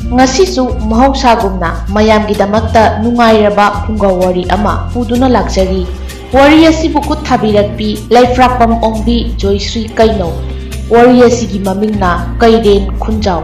Ngasisu mahawsagumna mayamgidamakta nungairaba phungaw wari ama puduna lakjari. Wari asibu kut thabirakpi Laifrakpam Ongbi Joyశ్రీ Kaino. Wari asigi mamingna Kairen Khunjaw.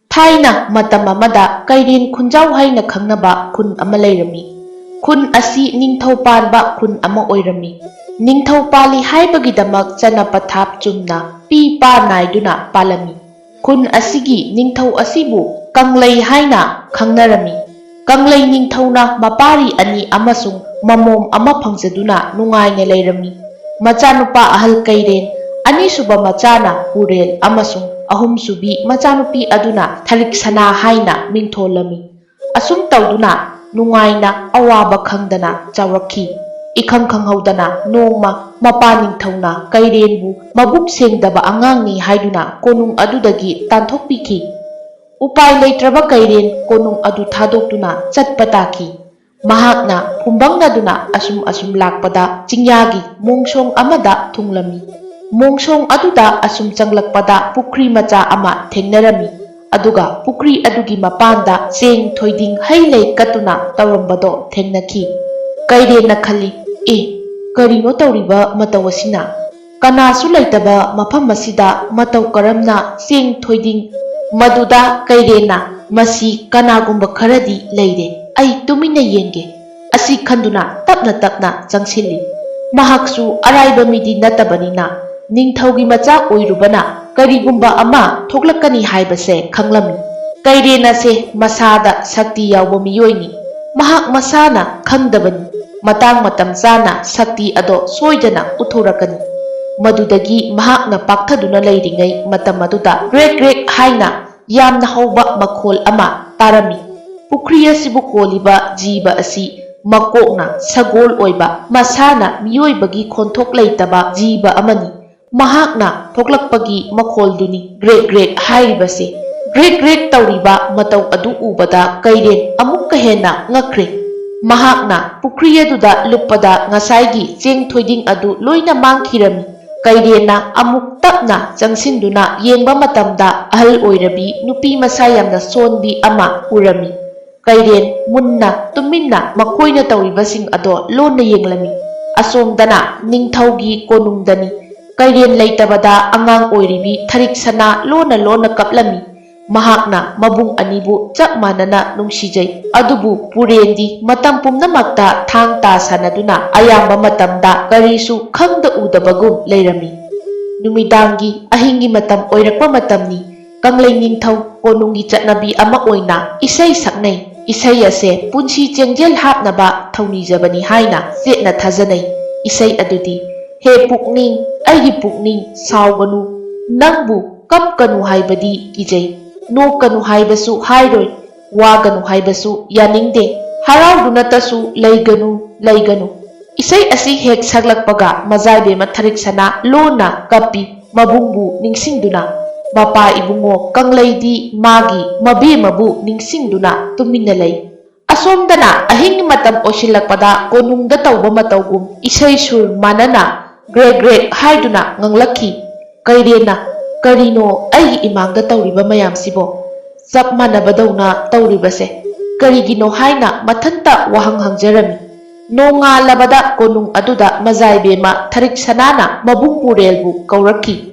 Thaina matam amada Kairen Khunjaw haina khangnaba khun ama leirami. Khun asi ningthau panba khun ama oirami. Ningthau pali haibagidamak chanapathap chumna pi pa naiduna palami. Khun asigi ningthau asibu Kanglay haina khangnarami. Kanglay ningthauna mapari ani amasung mamom ama phangsaduna nungaina leirami. Machanupa ahal Kairen, ani suba machana Purel amasung ahum subi machanupi aduna Thariksana haina mingtholami. Asum tawduna nungaina awaba khangdana chawrakhi. Ikhang khanghaudana nongma mapa ningthauna Kairenbu mabuk sengdaba angangni haiduna konung adudagi tanthokpikhi. Upay leitraba Kairen konung adu thadokduna chatpataki. Mahakna pumbangnaduna asum lakpada chingyagi mongsong amada thunglami. Mongsong aduda asum changlakpada pukri macha ama thengnarami. Aduga pukri adugi mapanda cheng thoiding hailei katuna tawrambado thengnaki. Kairen na khali karino tawriba matawasina. Kanasu leitaba mafam masida mataw karamna cheng thoiding Maduda Kairena masi kanagumba kharadi leire ai tumina yenge asi khanduna tapna changsilli mahaksu araiba midi natabanina ningthaugi macha oirubana karigumba ama thoklakani haibase khanglami Kairena se masada sakti yawba miyoini mahak masana khangdabani matang matam chana sakti ado soidana uthorakani Madudagi mahakna pakthaduna leiringai matam aduda grek haina yamna hauba makhol ama tarami pukri asibu koliba jiba asi makokna sagol oiba masana miyoibagi khonthok leitaba jiba amani mahakna thoklakpagi makholduni grek hairibase grek tawriba mataw adu ubada Kairen amukka hena ngakre mahakna pukri aduda lupada ngasaigi cheng thoiding adu loina mangkhirami Kairena amuk tapna changsinduna yengba matamda ahal oirabi nupi masa yamna sonbi ama urami Kairen munna tuminna makoina tawribasing ado lona yenglami asomdana ningthaugi konungdani Kairen leitabada angang oiribi Thariksana lona kaplami mahakna mabung anibu chap manana nungsijai adubu purendi matam pumnamakta thang ta sanaduna ayamba matamda karisu khangda udabagum leirami numidangi ahingi matam oirakpa matamni kanglei ningthau konungi chatnabi ama oina isai saknai isai ase punsi chengjel hapnaba thaunijabani haina jetna thajanai isai adudi he pukning aigi pukning sauganu nangbu kapkanu haibadi kijai Nokanu haibasu hairoi waganu haibasu yaningde haraudunatasu leiganu isai asi hek saglakpaga mazaibe Thariksana lona kapi mabungbu ningsingduna bapa ibungo kangleidi magi mabe mabu ningsingduna tumina lei asomdana ahing matam osilakpada konungda tawba matawgum isai sur manana grek haiduna nganglakhi Kairena Karino ai imangda tawriba mayam sibo chap manabadawna tawribase karigino haina mathanta wahang hangjarami nonga labada konung aduda mazaibema Thariksanana mabung purelbu kaurakhi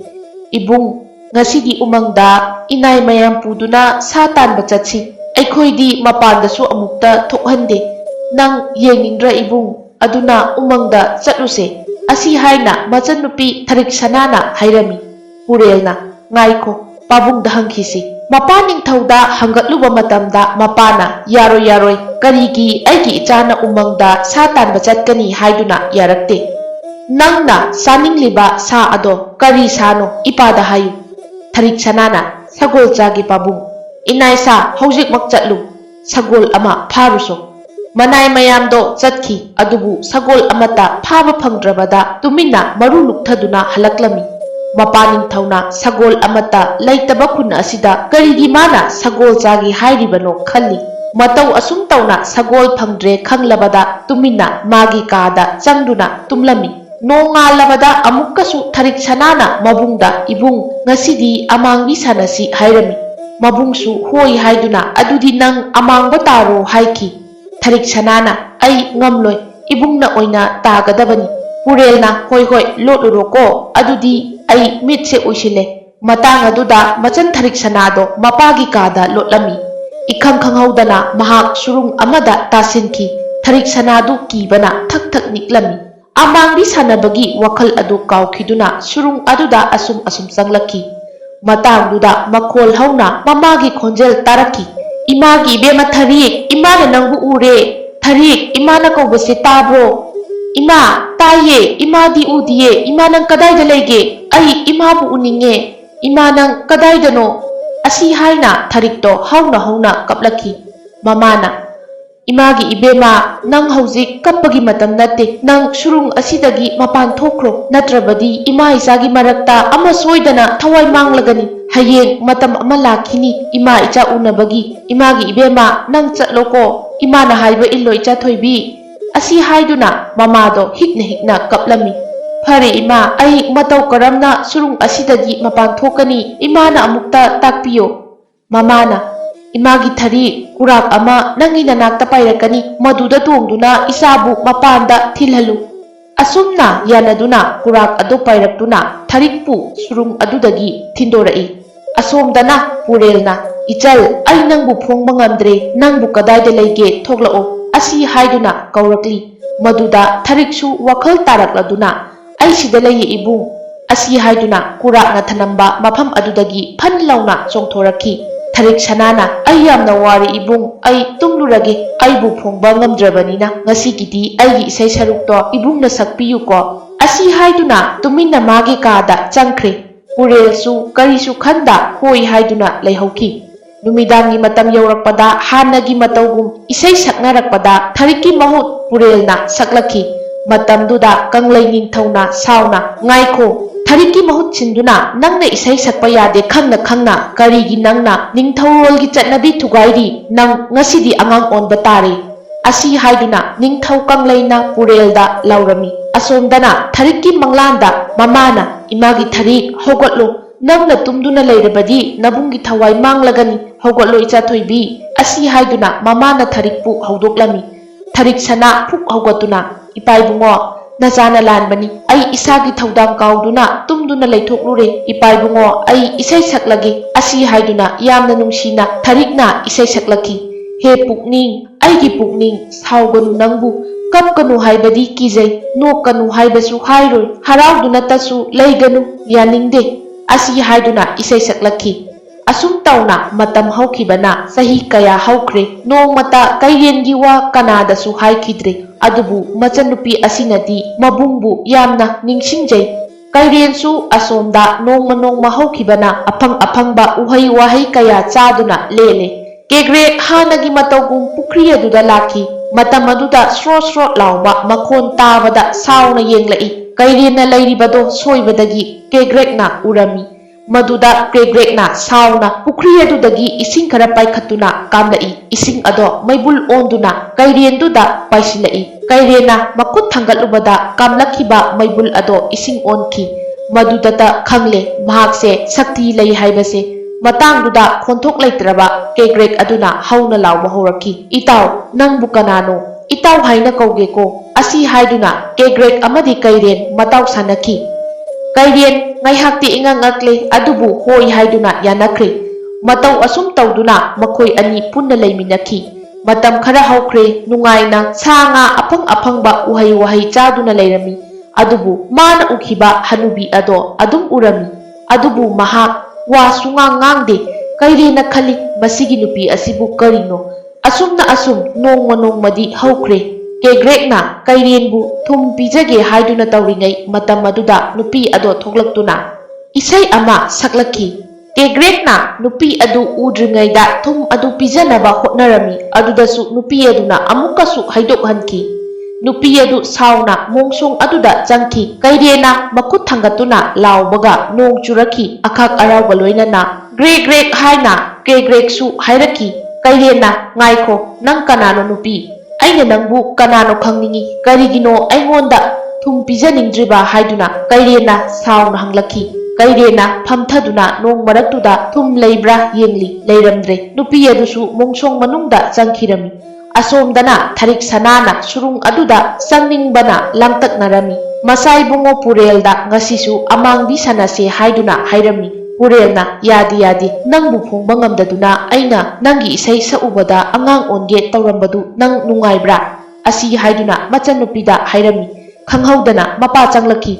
ibung ngasidi umangda inai mayam puduna satan bachatsi aikhoidi mapandasu amukta thokhande nang yengindra ibung aduna umangda chatluse asi haina machanupi Thariksanana hairami Purelna ngaiko pabungda hangkhisi mapa ningthauda hangatluba matamda mapana yaroi karigi aigi ichana umangda satan bachatkani haiduna yarakte nangna saningliba sa ado kari sano ipada hayu Thariksanana sagol chagi pabung inai sa hojik mak chatlu sagol ama pharuso manai mayamdo chatki adubu sagol amata phaba phangdrabada tumina maru lukthaduna halaklami Mapaning thauna sagol amata leitaba khun asida karigi mana sagol chagi hairibano khalli mataw asum tawna sagol phangdre khanglabada tumina magi kada changduna tumlami nonga labada amukkasu Thariksanana mabungda ibung ngasidi amangbi sanasi hairami Mabungsu hoi haiduna adudi nang amangba taro haiki. Tharik sanana ai ngamloi ibungna oina tagadabani. Purelna hoi hoi loturo adudi ai mitse uisile. Matang aduda machan tharik sanado mapagi kada lotlami. Ikhang khanghaudana mahak surung amada tasinki. Tharik sanadu kibana thak thak niklami. Amangdi sanabagi wakal adu kaukiduna surung aduda asum changlaki. Matang duda makhol hauna mamagi khonjel taraki. Imagi ibema Tharik, imana nangbu ure. Tharik, imana kaubase tabro. Ima, taye, imadi udiye, imanang kadayda lege. Ai imabu uninge. Imanang kadayda no. Asi haina Tharikto hauna kaplaki. Mamana, imagi ibema nang hauzik kappagi matam natte nang surung asidagi mapan thokro natrabadi ima isagi marakta ama soidana thawai manglagani hayeng matam ama lakhini ima icha unabagi imagi ibema nang chatloko imana haiba illo icha thoibi asi haiduna mamado hikna kaplami phare ima ai matau karamna surung asidagi mapan thokani imana amukta takpiyo mamana imagi Tharik kurak ama nangi nanakta pairakani maduda tongduna isabu mapanda thilhalu asumna yanaduna kurak adu pairakduna Tharikpu surung adudagi thindorai asomdana Purelna ichal ai nangbu phongba ngamdre nangbu kadayda leige thoklao asi haiduna kaurakli maduda Thariksu wakhal tarakladuna ai sida leye ibung asi haiduna kurakna thanamba mafam adudagi phan launa chongthoraki Tharik sanana ai yamna wari ibung ai tumlurage aibu phongba ngamdrabanina ngasigidi aigi isai sarukto ibungna sakpiyuko asi haiduna tuminna magi kada changkhre Purelsu karisu khanda hoi haiduna leihauki numidangi matam yaurakpada hanagi matawgum isai saknarakpada Tharikki mahut Purelna saklaki matamduda kanglai ningthauna sauna ngaikho Tharikki mahut sinduna nangna isai sakpa yade khangna karigi nangna ningthaurolgi chatnabi thugairi nang ngasidi angang onba tare asi haiduna ningthau kanglaina Purelda laurami asomdana Tharikki manglanda mamana imagi Tharik hogotlo nangna tumduna leirabadi nabungi thawai manglagani hogotlo icha thoibi asi haiduna mamana Tharikpu haudoklami Tharik sana phuk hogotuna ipaibungo Najana lanbani ai isagi thaudang kauduna tumduna leithoklure ipaibungo ai isai saklagi asi haiduna yamna nungsina Tharikna isai saklaki he pukning aigi pukning sauganu nangbu kapkanu haibadi kijai nokanu haibasu hairoi harauduna tasu leiganu yaningde asi haiduna isai saklaki asum tauna matam haukibana sahi kaya haukre nongmata kairengi wa kanadasu haikidre adubu machanupi asinadi mabungbu yamna ningsingjai kairensu asomda nongma haukibana afangba uhai wahai kaya chaduna lele kegre hanagi matawgum pukri aduda laki matam aduda sro lauba makhon tabada sauna yenglai kairena leiribado soibadagi kegrekna urami Maduda Kegrekna sauna pukri adudagi ising khara paikhatuna kamlai ising ado maibul onduna kairenduda paisilai kairena makut thangatlubada kamlakhiba maibul ado ising onki madudata khangle mahakse sakti lei haibase matangduda khonthok leitraba Kegrek aduna hauna lawba horaki itaw nangbu kanano itaw haina kaugeko asi haiduna Kegrek amadi kairen mataw sanaki Kairen ngaihakti ingangakle adubu hoi haiduna yanakre matau asum tawduna makhoi ani punna leiminaki matam khara haukre nungaina sanga afangba uhai wahai chaduna leirami adubu mana ukhiba hanubi ado adum urami adubu mahak wa sunga ngangde kairena khali masigi nupi asibu karino asumna asum nongmadi haukre Kegrekna kairenbu thum pijage haiduna tawringai matam aduda nupi ado thoklaktuna isai ama saklaki Kegrekna nupi adu udringaida thum adu pijanaba hotnarami adudasu nupi aduna amukasu haidok hanki nupi adu sauna mongsong aduda changki kairena makut thangatuna lawbaga nong churaki akhak arawba loinana Grek haina Kegreksu hairaki kairena ngaikho nang kanano nupi aina nangbu kanano khangningi karigino aingonda thum pijaningdriba haiduna kairena sauna hanglaki ꯀꯩꯔꯦꯟꯅ ꯐꯝꯊꯗꯨꯅ ꯅꯣꯡ ꯃꯔꯛꯇꯨꯗ ꯊꯨꯝ ꯂꯩꯕ꯭ꯔꯥ ꯌꯦꯡꯂꯤ ꯂꯩꯔꯝꯗ꯭ꯔꯦ ꯅꯨꯄꯤ ꯑꯗꯨꯁꯨ ꯃꯣꯡꯁꯣꯡ ꯃꯅꯨꯡꯗ ꯆꯪꯈꯤꯔꯝꯃꯤ ꯑꯁꯣꯝꯗꯅ ꯊꯔꯤꯛ ꯁꯅꯥꯅ ꯁꯨꯔꯨꯡ ꯑꯗꯨꯗ ꯆꯪꯅꯤꯡꯕꯅ ꯂꯥꯡꯇꯛꯅꯔꯝꯃꯤ ꯃꯆꯥꯏꯕꯨꯡꯉꯣ ꯄꯨꯔꯦꯜꯗ ꯉꯁꯤꯁꯨ ꯑꯃꯥꯡꯕꯤ ꯁꯥꯟꯅꯁꯦ ꯍꯥꯏꯗꯨꯅ ꯍꯥꯏꯔꯝꯃꯤ ꯄꯨꯔꯦꯜꯅ ꯌꯥꯗꯤ ꯌꯥꯗꯤ ꯅꯪꯕꯨ ꯐꯣꯡꯕ ꯉꯝꯗꯗꯨꯅ ꯑꯩꯅ ꯅꯪꯒꯤ ꯏꯁꯩ ꯁꯛꯎꯕꯗ ꯑꯉꯥꯡ ꯑꯣꯟꯒꯦ ꯇꯧꯔꯝꯕꯗꯨ ꯅꯪ ꯅꯨꯡꯉꯥꯏꯕ꯭ꯔꯥ ꯑꯁꯤ ꯍꯥꯏꯗꯨꯅ ꯃꯆꯟꯅꯨꯄꯤꯗ ꯍꯥꯏꯔꯝꯃꯤ ꯈꯪꯍꯧꯗꯅ ꯃꯄꯥ ꯆꯪꯂꯛꯈꯤ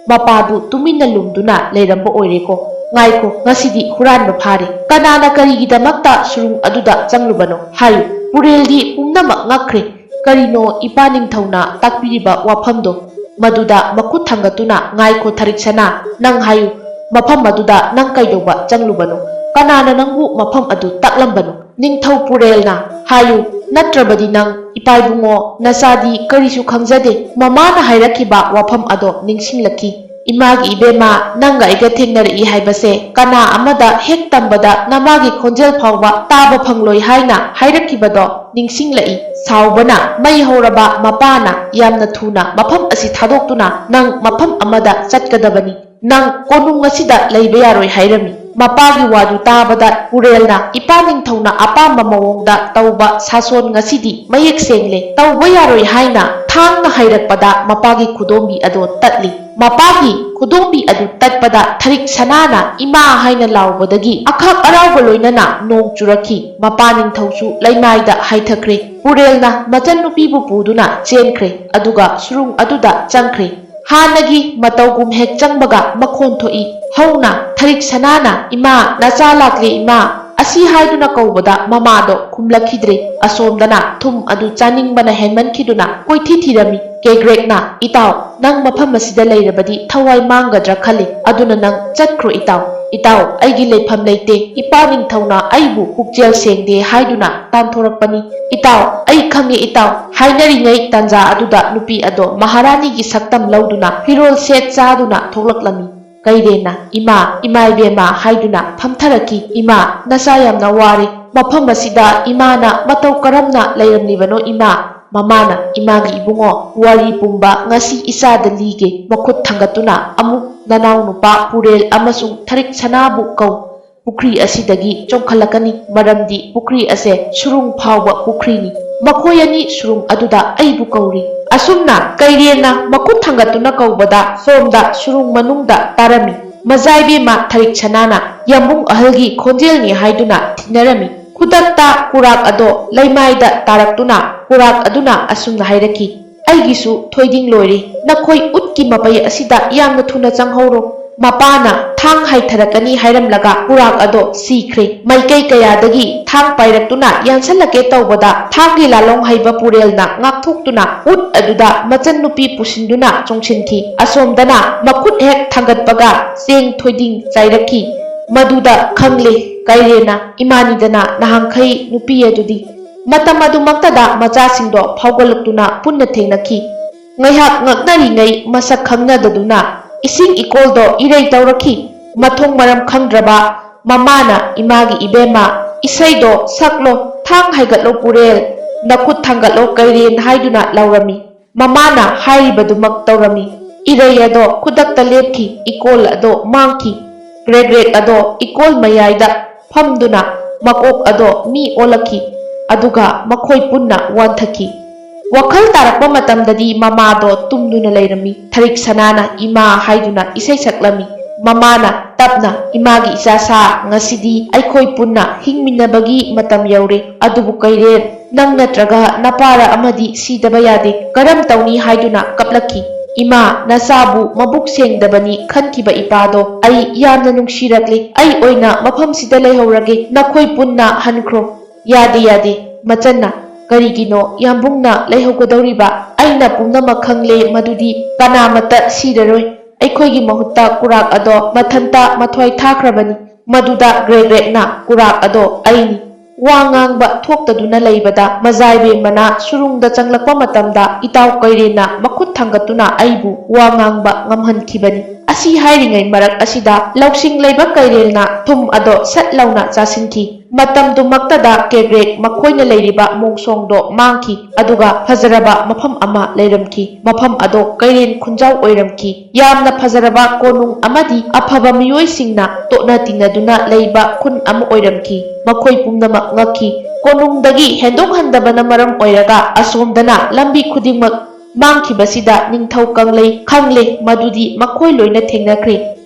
ꯃꯄꯥꯗꯨ ꯇꯨꯃꯤꯟꯅ ꯂꯨꯝꯗꯨꯅ ꯂꯩꯔꯝꯕ ꯑꯣꯏꯔꯦꯀꯣ ꯉꯥꯏꯈꯣ ꯉꯁꯤꯗꯤ ꯍꯨꯔꯥꯟꯕ ꯐꯥꯔꯦ ꯀꯅꯥꯅ ꯀꯔꯤꯒꯤꯗꯃꯛꯇ ꯁꯨꯔꯨꯡ ꯑꯗꯨꯗ ꯆꯪꯂꯨꯕꯅꯣ ꯍꯥꯏꯌꯨ ꯄꯨꯔꯦꯜꯗꯤ ꯄꯨꯝꯅꯃꯛ ꯉꯛꯈ꯭ꯔꯦ ꯀꯔꯤꯅꯣ ꯏꯄꯥ ꯅꯤꯡꯊꯧꯅ ꯇꯥꯛꯄꯤꯔꯤꯕ ꯋꯥꯐꯝꯗꯣ ꯃꯗꯨꯗ ꯃꯈꯨꯠ ꯊꯥꯡꯒꯠꯇꯨꯅ ꯉꯥꯏꯈꯣ ꯊꯔꯤꯛꯁꯅꯥ ꯅꯪ ꯍꯥꯏꯌꯨ ꯃꯐꯝ ꯑꯗꯨꯗ ꯅꯪ ꯀꯩꯗꯧꯕ ꯆꯪꯂꯨꯕꯅꯣ ꯀꯅꯥꯅ ꯅꯪꯕꯨ ꯃꯐꯝ ꯑꯗꯨ ꯇꯥꯛꯂꯝꯕꯅꯣ ꯅꯤꯡꯊꯧ ꯄꯨꯔꯦꯜꯅ ꯍꯥꯏꯌꯨ ꯅꯠꯇ꯭ꯔꯕꯗꯤ ꯅꯪ ꯏꯄꯥꯏꯕꯨꯡꯉꯣ ꯅꯆꯥꯗꯤ ꯀꯔꯤꯁꯨ ꯈꯪꯖꯗꯦ ꯃꯃꯥꯅ ꯍꯥꯏꯔꯛꯈꯤꯕ ꯋꯥꯐꯝ ꯑꯗꯣ ꯅꯤꯡꯁꯤꯡꯂꯛꯈꯤ ꯏꯃꯥꯒꯤ ꯏꯕꯦꯝꯃ ꯅꯪꯒ ꯑꯩꯒ ꯊꯦꯡꯅꯔꯛꯏ ꯍꯥꯏꯕꯁꯦ ꯀꯅꯥ ꯑꯃꯗ ꯍꯦꯛ ꯇꯝꯕꯗ ꯅꯃꯥꯒꯤ ꯈꯣꯟꯖꯦꯜ ꯐꯥꯎꯕ ꯇꯥꯕ ꯐꯪꯂꯣꯏ ꯍꯥꯏꯅ ꯍꯥꯏꯔꯛꯈꯤꯕꯗꯣ ꯅꯤꯡꯁꯤꯡꯂꯛꯏ ꯁꯥꯎꯕꯅ ꯃꯩ ꯍꯧꯔꯕ ꯃꯄꯥꯅ ꯌꯥꯝꯅ ꯊꯨꯅ ꯃꯐꯝ ꯑꯁꯤ ꯊꯥꯗꯣꯛꯇꯨꯅ ꯅꯪ ꯃꯐꯝ ꯑꯃꯗ ꯆꯠꯀꯗꯕꯅꯤ ꯅꯪ ꯀꯣꯅꯨꯡ ꯑꯁꯤꯗ ꯂꯩꯕ ꯌꯥꯔꯣꯏ ꯍꯥꯏꯔꯝꯃꯤ ꯃꯄꯥꯒꯤ ꯋꯥꯗꯨ ꯇꯥꯕꯗ ꯄꯨꯔꯦꯜꯅ ꯏꯄꯥ ꯅꯤꯡꯊꯧꯅ ꯑꯄꯥꯝꯕ ꯃꯑꯣꯡꯗ ꯇꯧꯕ ꯁꯥꯁꯣꯟ ꯉꯁꯤꯗꯤ ꯃꯌꯦꯛ ꯁꯦꯡꯂꯦ ꯇꯧꯕ ꯌꯥꯔꯣꯏ ꯍꯥꯏꯅ ꯊꯥꯡꯅ ꯍꯩꯔꯛꯄꯗ ꯃꯄꯥꯒꯤ ꯈꯨꯗꯣꯝꯕꯤ ꯑꯗꯣ ꯇꯠꯂꯤ ꯃꯄꯥꯒꯤ ꯈꯨꯗꯣꯝꯕꯤ ꯑꯗꯨ ꯇꯠꯄꯗ ꯊꯔꯤꯛ ꯁꯅꯥꯅ ꯏꯃꯥ ꯍꯥꯏꯅ ꯂꯥꯎꯕꯗꯒꯤ ꯑꯈꯥꯛ ꯑꯔꯥꯎꯕ ꯂꯣꯏꯅꯅ ꯅꯣꯡ ꯆꯨꯔꯛꯈꯤ ꯃꯄꯥ ꯅꯤꯡꯊꯧꯁꯨ ꯂꯩꯃꯥꯏꯗ ꯍꯥꯏꯊꯈ꯭ರೆ ꯄꯨꯔꯦꯜꯅ ꯃꯆꯟꯅꯨꯄꯤꯕꯨ ꯄꯨꯗꯨꯅ ꯆꯦꯟꯈ꯭ꯔꯦ ꯑꯗꯨꯒ ꯁꯨꯔꯨꯡ ꯑꯗꯨꯗ ꯆꯪꯈ꯭ꯔꯦ ꯍꯥꯟꯅꯒꯤ ꯃꯇꯧꯒꯨꯝ ꯍꯦꯛ ꯆꯪꯕꯒ ꯃꯈꯣꯟ ꯊꯣꯛꯏ ꯍꯧꯅ ꯊꯔꯤꯛ ꯁꯅꯥꯅ ꯏꯃꯥ ꯅꯆꯥ ꯂꯥꯛꯂꯦ ꯏꯃꯥ ꯑꯁꯤ ꯍꯥꯏꯗꯨꯅ ꯀꯧꯕꯗ ꯃꯃꯥꯗꯣ ꯈꯨꯝꯂꯛꯈꯤꯗ꯭ꯔꯦ ꯑꯁꯣꯝꯗꯅ ꯊꯨꯝ ꯑꯗꯨ ꯆꯥꯅꯤꯡꯕꯅ ꯍꯦꯟꯃꯟꯈꯤꯗꯨꯅ ꯀꯣꯏꯊꯤ ꯊꯤꯔꯝꯃꯤ ꯀꯦꯒ꯭ꯔꯦꯛꯅ ꯏꯇꯥꯎ ꯅꯪ ꯃꯐꯝ ꯑꯁꯤꯗ ꯂꯩꯔꯕꯗꯤ ꯊꯋꯥꯏ ꯃꯥꯡꯒꯗ꯭ꯔꯥ ꯈꯜꯂꯤ ꯑꯗꯨꯅ ꯅꯪ ꯆꯠꯈ꯭ꯔꯣ ꯏꯇꯥꯎ ꯏꯇꯥꯎ ꯑꯩꯒꯤ ꯂꯩꯐꯝ ꯂꯩꯇꯦ ꯏꯄꯥ ꯅꯤꯡꯊꯧꯅ ꯑꯩꯕꯨ ꯄꯨꯛꯆꯦꯜ ꯁꯦꯡꯗꯦ ꯍꯥꯏꯗꯨꯅ ꯇꯥꯟꯊꯣꯔꯛꯄꯅꯤ ꯏꯇꯥꯎ ꯑꯩ ꯈꯪꯉꯦ ꯏꯇꯥꯎ ꯍꯥꯏꯅꯔꯤꯉꯩ ꯇꯥꯟꯖꯥ ꯑꯗꯨꯗ ꯅꯨꯄꯤ ꯑꯗꯣ ꯃꯍꯥꯔꯥꯅꯤꯒꯤ ꯁꯛꯇꯝ ꯂꯧꯗꯨꯅ ꯐꯤꯔꯣꯜ ꯁꯦꯠ ꯆꯥꯗꯨꯅ ꯊꯣꯛꯂꯛꯂꯝꯃꯤ ꯀꯩꯔꯦꯟꯅ ꯏꯃꯥ ꯏꯃꯥꯏꯕꯦꯝꯃ ꯍꯥꯏꯗꯨꯅ ꯐꯝꯊꯔꯛꯈꯤ ꯏꯃꯥ ꯅꯆꯥ ꯌꯥꯝꯅ ꯋꯥꯔꯦ ꯃꯐꯝ ꯑꯁꯤꯗ ꯏꯃꯥꯅ ꯃꯇꯧ ꯀꯔꯝꯅ ꯂꯩꯔꯝꯂꯤꯕꯅꯣ ꯏꯃꯥ ꯃꯃꯥꯅ ꯏꯃꯥꯒꯤ ꯏꯕꯨꯡꯉꯣ ꯋꯥꯔꯤ ꯄꯨꯝꯕ ꯉꯁꯤ ꯏꯆꯥꯗ ꯂꯤꯒꯦ ꯃꯈꯨꯠ ꯊꯥꯡꯒꯠꯇꯨꯅ ꯑꯃꯨꯛ ꯅꯅꯥꯎ ꯅꯨꯄꯥ ꯄꯨꯔꯦꯜ ꯑꯃꯁꯨꯡ ꯊꯔꯤꯛ ꯁꯅꯥꯕꯨ ꯀꯧ ꯄꯨꯈ꯭ꯔꯤ ꯑꯁꯤꯗꯒꯤ ꯆꯣꯡꯈꯠꯂꯛꯀꯅꯤ ꯃꯔꯝꯗꯤ ꯄꯨꯈ꯭ꯔꯤ ꯑꯁꯦ ꯁꯨꯔꯨꯡ ꯐꯥꯎꯕ ꯄꯨꯈ꯭ꯔꯤꯅꯤ ꯃꯈꯣꯏ ꯑꯅꯤ ꯁꯨꯔꯨꯡ ꯑꯗꯨꯗ ꯑꯩꯕꯨ ꯀꯧꯔꯤ ꯑꯁꯨꯝꯅ ꯀꯩꯔꯦꯟꯅ ꯃꯈꯨꯠ ꯊꯥꯡꯒꯠꯇꯨꯅ ꯀꯧꯕꯗ ꯁꯣꯝꯗ ꯁꯨꯔꯨꯡ ꯃꯅꯨꯡꯗ ꯇꯥꯔꯝꯃꯤ ꯃꯆꯥꯏꯕꯦꯝꯃ ꯊꯔꯤꯛ ꯁꯅꯥꯅ ꯌꯥꯝꯕꯨꯡ ꯑꯍꯜꯒꯤ ꯈꯣꯟꯖꯦꯜꯅꯤ ꯍꯥꯏꯗꯨꯅ ꯊꯤꯅꯔꯝꯃꯤ ꯈꯨꯗꯛꯇ ꯀꯨꯔꯥꯛ ꯑꯗꯣ ꯂꯩꯃꯥꯏꯗ ꯇꯥꯔꯛꯇꯨꯅ ꯀꯨꯔꯥꯛ ꯑꯗꯨꯅ ꯑꯁꯨꯝꯅ ꯍꯥꯏꯔꯛꯈꯤ ꯑꯩꯒꯤꯁꯨ ꯊꯣꯏꯗꯤꯡ ꯂꯣꯏꯔꯦ ꯅꯈꯣꯏ ꯎꯠꯀꯤ ꯃꯄꯩ ꯑꯁꯤꯗ ꯌꯥꯝꯅ ꯊꯨꯅ ꯆꯪꯍꯧꯔꯣ ꯃꯄꯥꯅ ꯊꯥꯡ ꯍꯥꯏꯊꯔꯛꯀꯅꯤ ꯍꯥꯏꯔꯝꯂꯒ ꯀꯨꯔꯥꯛ ꯑꯗꯣ ꯁꯤꯈ꯭ꯔꯦ ꯃꯥꯏꯀꯩ ꯀꯌꯥꯗꯒꯤ ꯊꯥꯡ ꯄꯥꯏꯔꯛꯇꯨꯅ ꯌꯥꯟꯁꯜꯂꯛꯀꯦ ꯇꯧꯕꯗ ꯊꯥꯡꯒꯤ ꯂꯥꯂꯣꯡ ꯍꯩꯕ ꯄꯨꯔꯦꯜꯅ ꯉꯥꯛꯊꯣꯛꯇꯨꯅ ꯎꯠ ꯑꯗꯨꯗ ꯃꯆꯟꯅꯨꯄꯤ ꯄꯨꯁꯤꯟꯗꯨꯅ ꯆꯣꯡꯁꯤꯟꯈꯤ ꯑꯁꯣꯝꯗꯅ ꯃꯈꯨꯠ ꯍꯦꯛ ꯊꯥꯡꯒꯠꯄꯒ ꯆꯦꯡ ꯊꯣꯏꯗꯤꯡ ꯆꯥꯏꯔꯛꯈꯤ ꯃꯗꯨꯗ ꯈꯪꯂꯦ ꯀꯩꯔꯦꯟꯅ ꯏꯃꯥꯅꯤꯗꯅ ꯅꯍꯥꯟꯈꯩ ꯅꯨꯄꯤ ꯑꯗꯨꯗꯤ ꯃꯇꯝ ꯑꯗꯨꯃꯛꯇꯗ ꯃꯆꯥꯁꯤꯡꯗꯣ ꯐꯥꯎꯒꯠꯂꯛꯇꯨꯅ ꯄꯨꯟꯅ ꯊꯦꯡꯅꯈꯤ ꯉꯥꯏꯍꯥꯛ ꯉꯛꯅꯔꯤꯉꯩ ꯃꯁꯛ ꯈꯪꯅꯗꯗꯨꯅ ꯏꯁꯤꯡ ꯏꯀꯣꯜꯗꯣ ꯏꯔꯩ ꯇꯧꯔꯛꯈꯤ ꯃꯊꯣꯡ ꯃꯔꯝ ꯈꯪꯗ꯭ꯔꯕ ꯃꯃꯥꯅ ꯏꯃꯥꯒꯤ ꯏꯕꯦꯝꯃ ꯏꯁꯩꯗꯣ ꯁꯛꯂꯣ ꯊꯥꯡ ꯍꯥꯏꯒꯠꯂꯣ ꯄꯨꯔꯦꯜ ꯅꯈꯨꯠ ꯊꯥꯡꯒꯠꯂꯣ ꯀꯩꯔꯦꯟ ꯍꯥꯏꯗꯨꯅ ꯂꯧꯔꯝꯃꯤ ꯃꯃꯥꯅ ꯍꯥꯏꯔꯤꯕꯗꯨꯃꯛ ꯇꯧꯔꯝꯃꯤ ꯏꯔꯩ ꯑꯗꯣ ꯈꯨꯗꯛꯇ ꯂꯦꯞꯈꯤ ꯏꯀꯣꯜ ꯑꯗꯣ ꯃꯥꯡꯈꯤ ꯒ꯭ꯔꯦꯒ꯭ꯔꯦꯛ ꯑꯗꯣ ꯏꯀꯣꯜ ꯃꯌꯥꯏꯗ ꯐꯝꯗꯨꯅ ꯃꯀꯣꯛ ꯑꯗꯣ ꯃꯤ ꯑꯣꯜꯂꯛꯈꯤ ꯑꯗꯨꯒ ꯃꯈꯣꯏ ꯄꯨꯟꯅ ꯋꯥꯟꯊꯈꯤ ꯋꯥꯈꯜ ꯇꯥꯔꯛꯄ ꯃꯇꯝꯗꯗꯤ ꯃꯃꯥꯗꯣ ꯇꯨꯝꯗꯨꯅ ꯂꯩꯔꯝꯃꯤ ꯊꯔꯤꯛ ꯁꯅꯥꯅ ꯏꯃꯥ ꯍꯥꯏꯗꯨꯅ ꯏꯁꯩ ꯁꯛꯂꯝꯃꯤ ꯃꯃꯥꯅ ꯇꯞꯅ ꯏꯃꯥꯒꯤ ꯏꯆꯥꯁꯥ ꯉꯁꯤꯗꯤ ꯑꯩꯈꯣꯏ ꯄꯨꯟꯅ ꯍꯤꯡꯃꯤꯟꯅꯕꯒꯤ ꯃꯇꯝ ꯌꯧꯔꯦ ꯑꯗꯨꯕꯨ ꯀꯩꯔꯦꯟ ꯅꯪ ꯅꯠꯇ꯭ꯔꯒ ꯅꯄꯥꯔ ꯑꯃꯗꯤ ꯁꯤꯗꯕ ꯌꯥꯗꯦ ꯀꯔꯝ ꯇꯧꯅꯤ ꯍꯥꯏꯗꯨꯅ ꯀꯞꯂꯛꯈꯤ ꯏꯃꯥ ꯅꯆꯥꯕꯨ ꯃꯕꯨꯛ ꯁꯦꯡꯗꯕꯅꯤ ꯈꯟꯈꯤꯕ ꯏꯄꯥꯗꯣ ꯑꯩ ꯌꯥꯝꯅ ꯅꯨꯡꯁꯤꯔꯛꯂꯤ ꯑꯩ ꯑꯣꯏꯅ ꯃꯐꯝꯁꯤꯗ ꯂꯩꯍꯧꯔꯒꯦ ꯅꯈꯣꯏ ꯄꯨꯟꯅ ꯍꯟꯈ꯭ꯔꯣ ꯌꯥꯗꯦ ꯌꯥꯗꯦ ꯃꯆꯟꯅ ꯀꯔꯤꯒꯤꯅꯣ ꯌꯥꯝꯕꯨꯡꯅ ꯂꯩꯍꯧꯒꯗꯧꯔꯤꯕ ꯑꯩꯅ ꯄꯨꯝꯅꯃꯛ ꯈꯪꯂꯦ ꯃꯗꯨꯗꯤ ꯀꯅꯥꯃꯠꯇ ꯁꯤꯔꯔꯣꯏ ꯑꯩꯈꯣꯏꯒꯤ ꯃꯍꯨꯠꯇ ꯀꯨꯔꯥꯛ ꯑꯗꯣ ꯃꯊꯟꯇ ꯃꯊ꯭ꯋꯥꯏ ꯊꯥꯈ꯭ꯔꯕꯅꯤ ꯃꯗꯨꯗ ꯒ꯭ꯔꯦꯒ꯭ꯔꯦꯛꯅ ꯀꯨꯔꯥꯛ ꯑꯗꯣ ꯑꯩꯅꯤ ꯋꯥ ꯉꯥꯡꯕ ꯊꯣꯛꯇꯗꯨꯅ ꯂꯩꯕꯗ ꯃꯖꯥꯏꯕꯦꯝꯃꯅ ꯁꯨꯔꯨꯡꯗ ꯆꯪꯂꯛꯄ ꯃꯇꯝꯗ ꯏꯇꯥꯎ ꯀꯩꯔꯦꯟꯅ ꯃꯈꯨꯠ ꯊꯥꯡꯒꯠꯇꯨꯅ ꯑꯩꯕꯨ ꯋꯥ ꯉꯥꯡꯕ ꯉꯝꯍꯟꯈꯤꯕꯅꯤ ꯑꯁꯤ ꯍꯥꯏꯔꯤꯉꯩ ꯃꯔꯛ ꯑꯁꯤꯗ ꯂꯧꯁꯤꯡ ꯂꯩꯕ ꯀꯩꯔꯦꯜꯅ ꯊꯨꯝ ꯑꯗꯣ ꯁꯠ ꯂꯥꯎꯅ ꯆꯥꯁꯤꯟꯈꯤ ꯃꯇꯝꯗꯨꯃꯛꯇꯗ ꯀꯦꯒ꯭ꯔꯦꯛ ꯃꯈꯣꯏꯅ ꯂꯩꯔꯤꯕ ꯃꯣꯡꯁꯣꯡꯗꯣ ꯃꯥꯡꯈꯤ ꯑꯗꯨꯒ ꯐꯖꯔꯕ ꯃꯐꯝ ꯑꯃ ꯂꯩꯔꯝꯈꯤ ꯃꯐꯝ ꯑꯗꯣ ꯀꯩꯔꯦꯟ ꯈꯨꯟꯖꯥꯎ ꯑꯣꯏꯔꯝꯈꯤ ꯌꯥꯝꯅ ꯐꯖꯔꯕ ꯀꯣꯅꯨꯡ ꯑꯃꯗꯤ ꯑꯐꯕ ꯃꯤꯑꯣꯏꯁꯤꯡꯅ ꯇꯣꯠꯅ ꯇꯤꯟꯅꯗꯨꯅ ꯂꯩꯕ ꯈꯨꯟ ꯑꯃ ꯑꯣꯏꯔꯝꯈꯤ ꯃꯈꯣꯏ ꯄꯨꯝꯅꯃꯛ ꯉꯛꯈꯤ ꯀꯣꯅꯨꯡꯗꯒꯤ ꯍꯦꯟꯗꯣꯛꯍꯟꯗꯕꯅ ꯃꯔꯝ ꯑꯣꯏꯔꯒ ꯑꯁꯣꯝꯗꯅ ꯂꯝꯕꯤ ꯈꯨꯗꯤꯡꯃꯛ ꯃꯥꯡꯈꯤꯕꯁꯤꯗ ꯅꯤꯡꯊꯧ ꯀꯪꯂꯩ ꯈꯪꯂꯦ ꯃꯗꯨꯗꯤ ꯃꯈꯣꯏ ꯂꯣꯏꯅ ꯊꯦꯡꯅꯈ꯭ꯔꯦ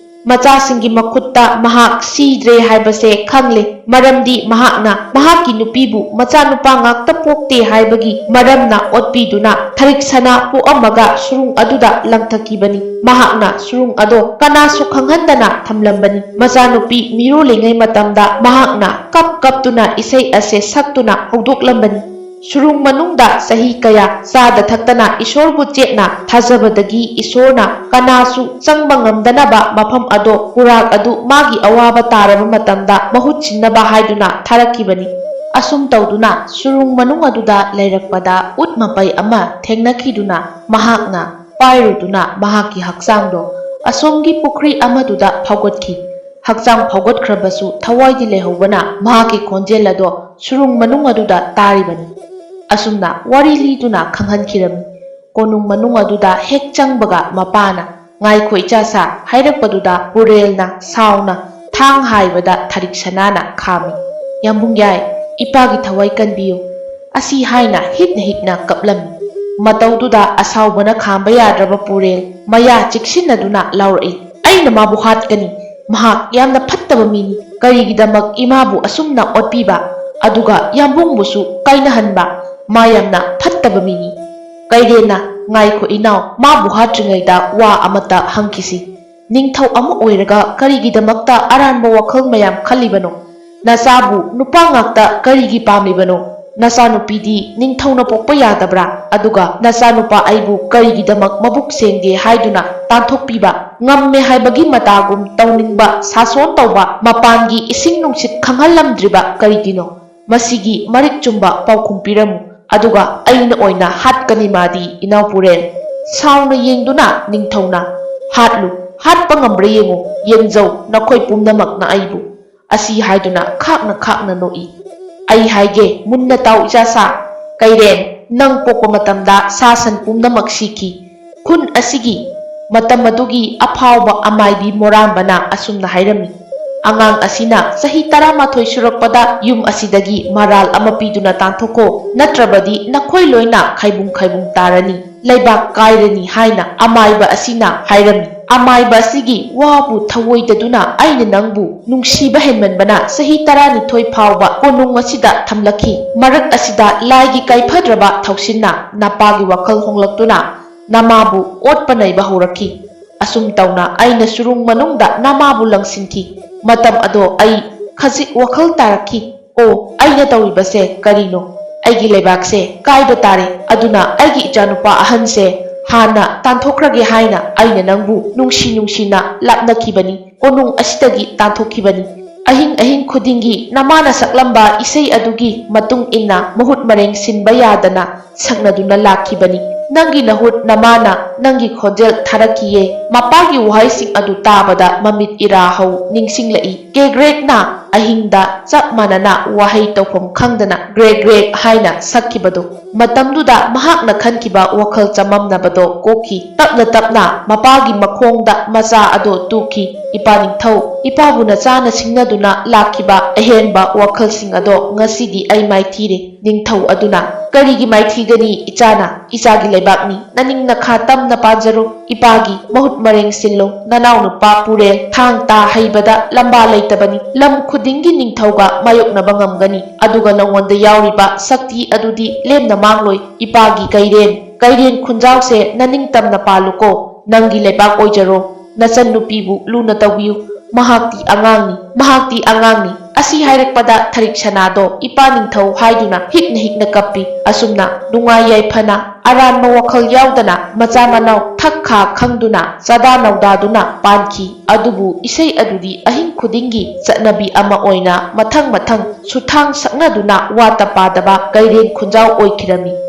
ꯃꯆꯥꯁꯤꯡꯒꯤ ꯃꯈꯨꯠꯇ ꯃꯍꯥꯛ ꯁꯤꯗ꯭ꯔꯦ ꯍꯥꯏꯕꯁꯦ ꯈꯪꯂꯦ ꯃꯔꯝꯗꯤ ꯃꯍꯥꯛꯅ ꯃꯍꯥꯛꯀꯤ ꯅꯨꯄꯤꯕꯨ ꯃꯆꯥꯅꯨꯄꯥ ꯉꯥꯛꯇ ꯄꯣꯛꯇꯦ ꯍꯥꯏꯕꯒꯤ ꯃꯔꯝꯅ ꯑꯣꯠꯄꯤꯗꯨꯅ ꯊꯔꯤꯛ ꯁꯅꯥ ꯄꯣꯛꯑꯝꯃꯒ ꯁꯨꯔꯨꯡ ꯑꯗꯨꯗ ꯂꯪꯊꯈꯤꯕꯅꯤ ꯃꯍꯥꯛꯅ ꯁꯨꯔꯨꯡ ꯑꯗꯣ ꯀꯅꯥꯁꯨ ꯈꯪꯍꯟꯗꯅ ꯊꯝꯂꯝꯕꯅꯤ ꯃꯆꯥꯅꯨꯄꯤ ꯃꯤꯔꯣꯜꯂꯤꯉꯩ ꯃꯇꯝꯗ ꯃꯍꯥꯛꯅ ꯀꯞꯇꯨꯅ ꯏꯁꯩ ꯑꯁꯦ ꯁꯛꯇꯨꯅ ꯍꯧꯗꯣꯛꯂꯝꯕꯅꯤ ꯁꯨꯔꯨꯡ ꯃꯅꯨꯡꯗ ꯆꯍꯤ kaya ꯆꯥꯗ ꯊꯛꯇꯅ ꯏꯁꯣꯔꯕꯨ ꯆꯦꯠꯅ ꯊꯥꯖꯕꯗꯒꯤ ꯏꯁꯣꯔꯅ ꯀꯅꯥꯁꯨ ꯆꯪꯕ ꯉꯝꯗꯅꯕ ꯃꯐꯝ ꯑꯗꯣ ꯀꯨꯔꯥꯛ ꯑꯗꯨ ꯃꯥꯒꯤ ꯑꯋꯥꯕ ꯇꯥꯔꯕ ꯃꯇꯝꯗ ꯃꯍꯨꯠ ꯁꯤꯟꯅꯕ ꯍꯥꯏꯗꯨꯅ ꯊꯥꯔꯛꯈꯤꯕꯅꯤ ꯑꯁꯨꯝ ꯇꯧꯗꯨꯅ ꯁꯨꯔꯨꯡ ꯃꯅꯨꯡ ꯑꯗꯨꯗ ꯂꯩꯔꯛꯄꯗ ꯎꯠ ꯃꯄꯩ ꯑꯃ ꯊꯦꯡꯅꯈꯤꯗꯨꯅ ꯃꯍꯥꯛꯅ ꯄꯥꯏꯔꯨꯗꯨꯅ ꯃꯍꯥꯛꯀꯤ ꯍꯛꯆꯥꯡꯗꯣ ꯑꯁꯣꯝꯒꯤ ꯄꯨꯈ꯭ꯔꯤ ꯑꯃꯗꯨꯗ ꯐꯥꯎꯒꯠꯈꯤ ꯍꯛꯆꯥꯡ ꯐꯥꯎꯒꯠꯈ꯭ꯔꯕꯁꯨ ꯊꯋꯥꯏꯗꯤ ꯂꯩꯍꯧꯕꯅ ꯃꯍꯥꯛꯀꯤ ꯈꯣꯟꯖꯦꯜ ꯑꯗꯣ ꯁꯨꯔꯨꯡ ꯃꯅꯨꯡ ꯑꯗꯨꯗ ꯇꯥꯔꯤꯕꯅꯤ ꯑꯁꯨꯝꯅ ꯋꯥꯔꯤ ꯂꯤꯗꯨꯅ ꯈꯪꯍꯟꯈꯤꯔꯝꯃꯤ ꯀꯣꯅꯨꯡ ꯃꯅꯨꯡ ꯑꯗꯨꯗ ꯍꯦꯛ ꯆꯪꯕꯒ ꯃꯄꯥꯅ ꯉꯥꯏꯈꯣ ꯏꯆꯥꯁꯥ ꯍꯥꯏꯔꯛꯄꯗꯨꯗ ꯄꯨꯔꯦꯜꯅ ꯁꯥꯎꯅ ꯊꯥꯡ ꯍꯥꯏꯕꯗ ꯊꯔꯤꯛ ꯁꯅꯥꯅ ꯈꯥꯝꯃꯤ ꯌꯥꯝꯕꯨꯡꯌꯥꯏ ꯏꯄꯥꯒꯤ ꯊꯋꯥꯏ ꯀꯟꯕꯤꯌꯨ ꯑꯁꯤ ꯍꯥꯏꯅ ꯍꯤꯛꯅ ꯀꯞꯂꯝꯃꯤ ꯃꯇꯧꯗꯨꯗ ꯑꯁꯥꯎꯕꯅ ꯈꯥꯝꯕ ꯌꯥꯗ꯭ꯔꯕ ꯄꯨꯔꯦꯜ ꯃꯌꯥ ꯆꯤꯛꯁꯤꯟꯅꯗꯨꯅ ꯂꯥꯎꯔꯛꯏ ꯑꯩꯅ ꯃꯥꯕꯨ ꯍꯥꯠꯀꯅꯤ ꯃꯍꯥꯛ ꯌꯥꯝꯅ ꯐꯠꯇꯕ ꯃꯤꯅꯤ ꯀꯔꯤꯒꯤꯗꯃꯛ ꯏꯃꯥꯕꯨ ꯑꯁꯨꯝꯅ ꯑꯣꯠꯄꯤꯕ ꯑꯗꯨꯒ ꯌꯥꯝꯕꯨꯡꯕꯨꯁꯨ ꯀꯥꯏꯅꯍꯟꯕ ꯃꯥ ꯌꯥꯝꯅ ꯐꯠꯇꯕ ꯃꯤꯅꯤ ꯀꯩꯔꯦꯟꯅ ꯉꯥꯏꯈꯣ ꯏꯅꯥꯎ ꯃꯥꯕꯨ ꯍꯥꯠꯇ꯭ꯔꯤꯉꯩꯗ ꯋꯥ ꯑꯃꯠꯇ ꯍꯪꯈꯤꯁꯤ ꯅꯤꯡꯊꯧ ꯑꯃ ꯑꯣꯏꯔꯒ ꯀꯔꯤꯒꯤꯗꯃꯛꯇ ꯑꯔꯥꯟꯕ ꯋꯥꯈꯜ ꯃꯌꯥꯝ ꯈꯜꯂꯤꯕꯅꯣ ꯅꯆꯥꯕꯨ ꯅꯨꯄꯥ ꯉꯥꯛꯇ ꯀꯔꯤꯒꯤ ꯄꯥꯝꯂꯤꯕꯅꯣ ꯅꯆꯥꯅꯨꯄꯤꯗꯤ ꯅꯤꯡꯊꯧꯅ ꯄꯣꯛꯄ ꯌꯥꯗꯕ꯭ꯔꯥ ꯑꯗꯨꯒ ꯅꯆꯥꯅꯨꯄꯥ ꯑꯩꯕꯨ ꯀꯔꯤꯒꯤꯗꯃꯛ ꯃꯕꯨꯛ ꯁꯦꯡꯗꯦ ꯍꯥꯏꯗꯨꯅ ꯇꯥꯟꯊꯣꯛꯄꯤꯕ ꯉꯝꯃꯦ ꯍꯥꯏꯕꯒꯤ ꯃꯇꯥꯒꯨꯝ ꯇꯧꯅꯤꯡꯕ ꯁꯥꯁꯣꯟ ꯇꯧꯕ ꯃꯄꯥꯟꯒꯤ ꯏꯁꯤꯡ ꯅꯨꯡꯁꯤꯠ ꯈꯪꯍꯜꯂꯝꯗ꯭ꯔꯤꯕ ꯀꯔꯤꯒꯤꯅꯣ ꯃꯁꯤꯒꯤ ꯃꯔꯤꯛ ꯆꯨꯝꯕ ꯄꯥꯎꯈꯨꯝ ꯄꯤꯔꯝꯃꯨ ꯑꯗꯨꯒ ꯑꯩꯅ ꯑꯣꯏꯅ ꯍꯥꯠꯀꯅꯤ ꯃꯥꯗꯤ ꯏꯅꯥꯎ ꯄꯨꯔꯦꯜ ꯁꯥꯎꯅ ꯌꯦꯡꯗꯨꯅ ꯅꯤꯡꯊꯧꯅ ꯍꯥꯠꯂꯨ ꯍꯥꯠꯄ ꯉꯝꯕ꯭ꯔꯥ ꯌꯦꯡꯉꯨ ꯌꯦꯡꯖꯧ ꯅꯈꯣꯏ ꯄꯨꯝꯅꯃꯛꯅ ꯑꯩꯕꯨ ꯑꯁꯤ ꯍꯥꯏꯗꯨꯅ ꯈꯥꯛꯅ ꯅꯣꯛꯏ ꯑꯩ ꯍꯥꯏꯒꯦ ꯃꯨꯟꯅ ꯇꯥꯎ ꯏꯆꯥꯁꯥ ꯀꯩꯔꯦꯟ ꯅꯪ ꯄꯣꯛꯄ ꯃꯇꯝꯗ ꯁꯥ ꯁꯟ ꯄꯨꯝꯅꯃꯛ ꯁꯤꯈꯤ ꯈꯨꯟ ꯑꯁꯤꯒꯤ ꯃꯇꯝ ꯑꯗꯨꯒꯤ ꯑꯐꯥꯎꯕ ꯑꯃꯥꯏꯕꯤ ꯃꯣꯔꯥꯝꯕꯅ ꯑꯁꯨꯝꯅ ꯍꯥꯏꯔꯝꯃꯤ ꯑꯉꯥꯡ ꯑꯁꯤꯅ ꯆꯍꯤ 11 ꯁꯨꯔꯛꯄꯗ ꯌꯨꯝ ꯑꯁꯤꯗꯒꯤ ꯃꯔꯥꯜ ꯑꯃ ꯄꯤꯗꯨꯅ ꯇꯥꯟꯊꯣꯛꯈꯣ ꯅꯠꯇ꯭ꯔꯕꯗꯤ ꯅꯈꯣꯏ ꯂꯣꯏꯅ ꯈꯥꯏꯕꯨꯡ ꯇꯥꯔꯅꯤ ꯂꯩꯕꯥꯛ ꯀꯥꯏꯔꯅꯤ ꯍꯥꯏꯅ ꯑꯃꯥꯏꯕ ꯑꯁꯤꯅ ꯍꯥꯏꯔꯝꯃꯤ ꯑꯃꯥꯏꯕ ꯑꯁꯤꯒꯤ ꯋꯥꯕꯨ ꯊꯧꯑꯣꯏꯗꯗꯨꯅ ꯑꯩꯅ ꯅꯪꯕꯨ ꯅꯨꯡꯁꯤꯕ ꯍꯦꯟꯃꯟꯕꯅ ꯆꯍꯤ 12 ꯐꯥꯎꯕ ꯀꯣꯅꯨꯡ ꯑꯁꯤꯗ ꯊꯝꯂꯛꯈꯤ ꯃꯔꯛ ꯑꯁꯤꯗ ꯂꯥꯏꯒꯤ ꯀꯥꯏꯐꯗ꯭ꯔꯕ ꯊꯧꯁꯤꯟꯅ ꯅꯄꯥꯒꯤ ꯋꯥꯈꯜ ꯍꯣꯡꯂꯛꯇꯨꯅ ꯅꯃꯥꯕꯨ ꯑꯣꯠꯄ ꯅꯩꯕ ꯍꯧꯔꯛꯈꯤ ꯑꯁꯨꯝ ꯇꯧꯅ ꯑꯩꯅ ꯁꯨꯔꯨꯡ ꯃꯅꯨꯡꯗ ꯅꯃꯥꯕꯨ ꯂꯪꯁꯤꯟꯈꯤ ꯃꯇꯝ ꯑꯗꯣ ꯑꯩ ꯈꯖꯤꯛ ꯋꯥꯈꯜ ꯇꯥꯔꯛꯈꯤ ꯑꯣ ꯑꯩꯅ ꯇꯧꯔꯤꯕꯁꯦ ꯀꯔꯤꯅꯣ ꯑꯩꯒꯤ ꯂꯩꯕꯥꯛꯁꯦ ꯀꯥꯏꯕ ꯇꯥꯔꯦ ꯑꯗꯨꯅ ꯑꯩꯒꯤ ꯏꯆꯥꯅꯨꯄꯥ ꯑꯍꯟꯁꯦ ꯍꯥꯟꯅ ꯇꯥꯟꯊꯣꯛꯈ꯭ꯔꯒꯦ ꯍꯥꯏꯅ ꯑꯩꯅ ꯅꯪꯕꯨ ꯅꯨꯡꯁꯤꯅ ꯂꯥꯞꯅꯈꯤꯕꯅꯤ ꯀꯣꯅꯨꯡ ꯑꯁꯤꯗꯒꯤ ꯇꯥꯟꯊꯣꯛꯈꯤꯕꯅꯤ ꯑꯍꯤꯡ ꯈꯨꯗꯤꯡꯒꯤ ꯅꯃꯥꯅ ꯁꯛꯂꯝꯕ ꯏꯁꯩ ꯑꯗꯨꯒꯤ ꯃꯇꯨꯡ ꯏꯟꯅ ꯃꯍꯨꯠ ꯃꯔꯦꯡ ꯁꯤꯟꯕ ꯌꯥꯗꯅ ꯁꯛꯅꯗꯨꯅ ꯂꯥꯛꯈꯤꯕꯅꯤ ꯅꯪꯒꯤ ꯅꯍꯨꯠ ꯅꯃꯥꯅ ꯅꯪꯒꯤ ꯈꯣꯟꯖꯦꯜ ꯊꯥꯔꯛꯈꯤꯌꯦ ꯃꯄꯥꯒꯤ ꯋꯥꯍꯩꯁꯤꯡ ꯑꯗꯨ ꯇꯥꯕꯗ ꯃꯃꯤꯠ ꯏꯔꯥꯍꯧ ꯅꯤꯡꯁꯤꯡꯂꯛꯏ ꯀꯦꯒ꯭ꯔꯦꯛꯅ ꯑꯍꯤꯡꯗ ꯆꯞ ꯃꯥꯟꯅꯅ ꯋꯥꯍꯩ ꯇꯧꯐꯝ ꯈꯪꯗꯅ ꯒ꯭ꯔꯦꯛ ꯍꯥꯏꯅ ꯁꯛꯈꯤꯕꯗꯣ ꯃꯇꯝꯗꯨꯗ ꯃꯍꯥꯛꯅ ꯈꯟꯈꯤꯕ ꯋꯥꯈꯜ ꯆꯃꯝꯅꯕꯗꯣ ꯀꯣꯛꯈꯤ ꯇꯞꯅ ꯃꯄꯥꯒꯤ ꯃꯈꯣꯡꯗ ꯃꯆꯥ ꯑꯗꯣ ꯇꯨꯈꯤ ꯏꯄꯥ ꯅꯤꯡꯊꯧ ꯏꯄꯥꯕꯨ ꯅꯆꯥꯅ ꯁꯤꯡꯅꯗꯨꯅ ꯂꯥꯛꯈꯤꯕ ꯑꯍꯦꯟꯕ ꯋꯥꯈꯜꯁꯤꯡ ꯑꯗꯣ ꯉꯁꯤꯗꯤ ꯑꯩ ꯃꯥꯏꯊꯤꯔꯦ ꯅꯤꯡꯊꯧ ꯑꯗꯨꯅ ꯀꯔꯤꯒꯤ ꯃꯥꯏꯊꯤꯒꯅꯤ ꯏꯆꯥꯅ ꯏꯆꯥꯒꯤ ꯂꯩꯕꯥꯛꯅꯤ ꯅꯅꯤꯡ ꯅꯈꯥ ꯇꯝꯅ ꯄꯥꯟꯖꯔꯣ ꯏꯄꯥꯒꯤ ꯃꯍꯨꯠ ꯃꯔꯦꯡ ꯁꯤꯜꯂꯣ ꯅꯅꯥꯎ ꯅꯨꯄꯥ ꯄꯨꯔꯦꯜ ꯊꯥꯡ ꯇꯥ ꯍꯩꯕꯗ ꯂꯝꯕꯥ ꯂꯩꯇꯕꯅꯤ ꯂꯝ ꯈꯨꯗꯤꯡꯒꯤ ꯅꯤꯡꯊꯧꯒ ꯃꯥꯌꯣꯛꯅꯕ ꯉꯝꯒꯅꯤ ꯑꯗꯨꯒ ꯅꯉꯣꯟꯗ ꯌꯥꯎꯔꯤꯕ ꯁꯛꯇꯤ ꯑꯗꯨꯗꯤ ꯂꯦꯝꯅ ꯃꯥꯡꯂꯣꯏ ꯏꯄꯥꯒꯤ ꯀꯩꯔꯦꯟ ꯈꯨꯟꯖꯥꯎꯁꯦ ꯅꯅꯤꯡꯇꯝꯅ ꯄꯥꯜꯂꯨꯀꯣ ꯅꯪꯒꯤ ꯂꯩꯕꯥꯛ ꯑꯣꯏꯖꯔꯣ ꯅꯆꯟ ꯅꯨꯄꯤꯕꯨ ꯂꯨꯅ ꯇꯧꯕꯤꯌꯨ ꯃꯍꯥꯛꯇꯤ ꯑꯉꯥꯡꯅꯤ ꯑꯁꯤ ꯍꯥꯏꯔꯛꯄꯗ ꯊꯔꯤꯛ ꯁꯅꯥꯗꯣ ꯏꯄꯥ ꯅꯤꯡꯊꯧ ꯍꯥꯏꯗꯨꯅ ꯍꯤꯛꯅ ꯀꯞꯄꯤ ꯑꯁꯨꯝꯅ ꯅꯨꯡꯉꯥꯏ ꯌꯥꯏꯐꯅ ꯑꯔꯥꯟꯕ ꯋꯥꯈꯜ ꯌꯥꯎꯗꯅ ꯃꯆꯥ ꯃꯅꯥꯎ ꯊꯛ ꯈꯥ ꯈꯪꯗꯨꯅ ꯆꯥꯗꯥ ꯅꯧꯗꯥꯗꯨꯅ ꯄꯥꯟꯈꯤ ꯑꯗꯨꯕꯨ ꯏꯁꯩ ꯑꯗꯨꯗꯤ ꯑꯍꯤꯡ ꯈꯨꯗꯤꯡꯒꯤ ꯆꯠꯅꯕꯤ ꯑꯃ ꯑꯣꯏꯅ ꯃꯊꯪ ꯁꯨꯊꯥꯡ ꯁꯛꯅꯗꯨꯅ ꯋꯥꯠꯇ ꯄꯥꯗꯕ ꯀꯩꯔꯦꯟ ꯈꯨꯟꯖꯥꯎ ꯑꯣꯏꯈꯤꯔꯝꯃꯤ